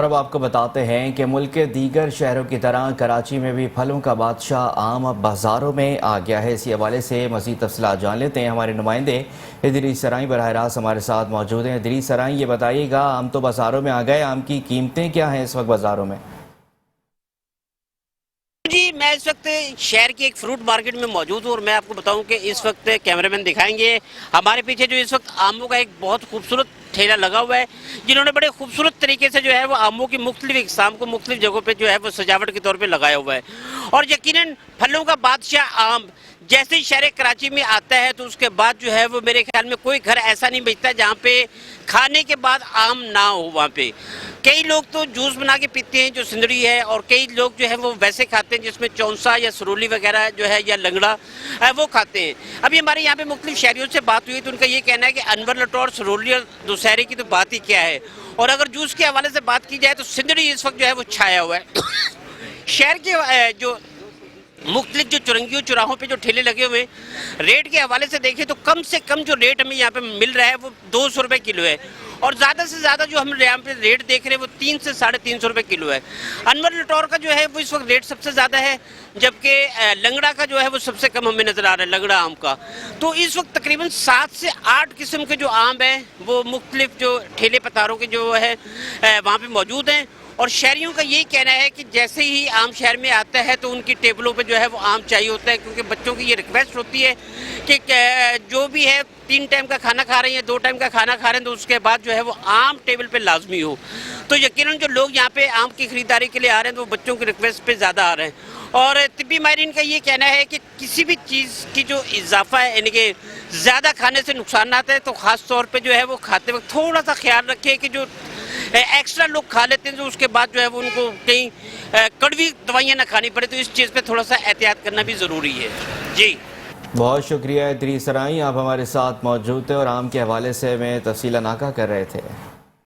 और अब आपको बताते हैं कि मुल्क के दीगर शहरों की तरह कराची में भी फलों का बादशाह आम अब बाज़ारों में आ गया है। इसी हवाले से मज़ीद तफ़सीलात जान लेते हैं। हमारे नुमाइंदे इदरीस सराई बराह रास्त हमारे साथ मौजूद हैं। इदरीस सराई, ये बताइएगा, आम तो बाज़ारों में आ गए, आम की कीमतें क्या हैं इस वक्त बाज़ारों में? जी, मैं इस वक्त शहर की एक फ्रूट मार्केट में मौजूद हूँ और मैं आपको बताऊं कि इस वक्त कैमरामैन दिखाएंगे हमारे पीछे जो इस वक्त आमों का एक बहुत खूबसूरत ठेला लगा हुआ है, जिन्होंने बड़े खूबसूरत तरीके से जो है वो आमों की मुख्तलिफ इकसाम को मुख्तलिफ जगहों पे जो है वो सजावट के तौर पे लगाया हुआ है। और यकीनन फलों का बादशाह आम जैसे ही शहर कराची में आता है तो उसके बाद जो है वो मेरे ख्याल में कोई घर ऐसा नहीं बचता जहाँ पे खाने के बाद आम ना हो। वहाँ पे कई लोग तो जूस बना के पीते हैं जो सिंदड़ी है, और कई लोग जो है वो वैसे खाते हैं जिसमें चौंसा या सरोली वगैरह जो है या लंगड़ा वो खाते हैं। अभी हमारे यहाँ पे मुख्तलिफ शहरियों से बात हुई तो उनका ये कहना है कि अनवर लटोर, सरोली और दशहरे की तो बात ही क्या है। और अगर जूस के हवाले से बात की जाए तो सिंदड़ी इस वक्त जो है वो छाया हुआ है। शहर के जो मुख्तलिफ जो चुरंगियों चौराहों पे जो ठेले लगे हुए रेट के हवाले से देखें तो कम से कम जो रेट हमें यहाँ पे मिल रहा है वो 200 रुपये किलो है, और ज़्यादा से ज़्यादा जो हम यहाँ पे रेट देख रहे हैं वो 3 से 350 रुपये किलो है। अनवर लटोर का जो है वो इस वक्त रेट सबसे ज़्यादा है, जबकि लंगड़ा का जो है वो सबसे कम हमें नज़र आ रहा है, लंगड़ा आम का। तो इस वक्त तकरीबन 7 से 8 किस्म के जो आम है वो मुख्तलिफ जो ठेले पतारों के जो है वहाँ पर मौजूद हैं। और शहरियों का यही कहना है कि जैसे ही आम शहर में आता है तो उनकी टेबलों पे जो है वो आम चाहिए होता है, क्योंकि बच्चों की ये रिक्वेस्ट होती है कि जो भी है 3 टाइम का खाना खा रहे हैं, 2 टाइम का खाना खा रहे हैं, तो उसके बाद जो है वो आम टेबल पे लाजमी हो। तो यकीनन जो लोग यहाँ पे आम की खरीदारी के लिए आ रहे हैं तो वो बच्चों की रिक्वेस्ट पे ज़्यादा आ रहे हैं। और तिब्बी माहिरीन का ये कहना है कि किसी भी चीज़ की जो इजाफा है, यानी कि ज़्यादा खाने से नुकसान आता है, तो ख़ास तौर पर जो है वो खाते वक्त थोड़ा सा ख्याल रखें कि जो एक्स्ट्रा लोग खा लेते हैं तो उसके बाद जो है वो उनको कहीं कड़वी दवाइयाँ ना खानी पड़े, तो इस चीज़ पे थोड़ा सा एहतियात करना भी ज़रूरी है। जी, बहुत शुक्रिया इदरीस सराई, आप हमारे साथ मौजूद थे और आम के हवाले से हमें तफसीलात आगाह कर रहे थे।